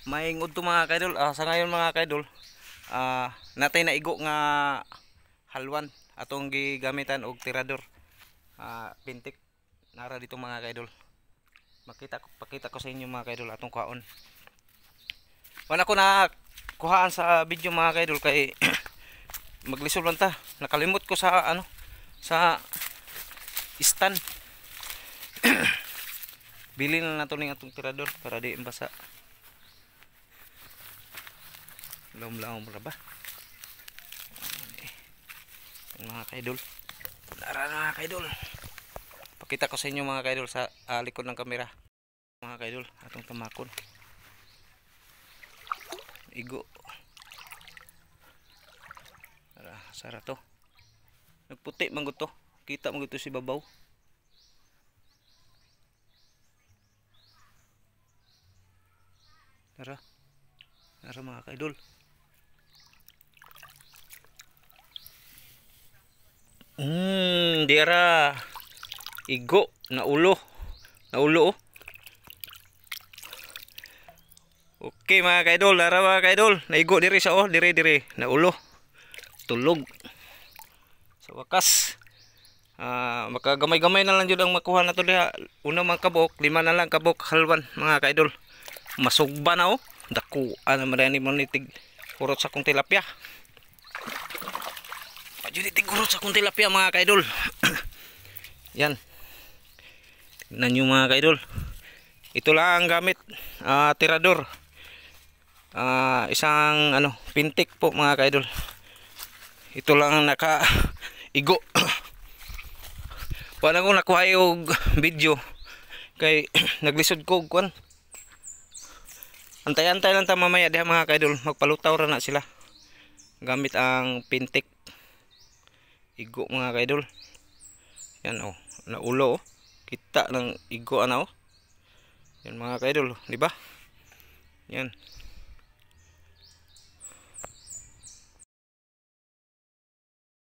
Maingod to mga kaidol. Sa ngayon mga kaidol, natay na igo nga halwan atong gigamitan og tirador. Pintik nara dito mga kaidol. Pakita ko sa inyo mga kaidol atong kaon. Wala ko na kuhaan sa video mga kaidol kay maglisod lang ta. Nakalimot ko sa sa stand. Bili na nato ning atong tirador para di basa. Laom-laom ra ba? Mga kaidol. Tara na mga kaidol. Pakita ko sa inyo mga kaidol sa likod ng kamera. Mga kaidol, atong tamakon. Igo. Tara, sara to. Nagputi man gud to. Kita man gud to si babaw. Tara. Tara mga kaidol. Dira igo na ulo oh. Okay mga kaidol, lara mga kaidol, naigo diri sa diri na ulo. Tulog. Sa wakas, makagamay-gamay na lang jud ang makuha nato diha. Una mga kabok, 5 na lang kabok halwan mga kaidol. Masugba na oh. Dako ana marani mo nitig kurot sa kong tilapia. Jadi tigurot sa kong tilapia mga kaidol. Yan. Tignan nyo mga kaidol. Ito lang ang gamit. Tirador. Isang pintik po mga kaidol. Ito lang ang naka-igo. Wala ko nakuha yung video. Kay naglisod ko kuan. Antay-antay lang ta mamaya diha mga kaidol. Magpalutaw ra na sila. Gamit ang pintik. Igo mga kaidol. Yan oh, na ulo oh. Kita ng igo oh. Yan mga kaidol, di ba? Yan.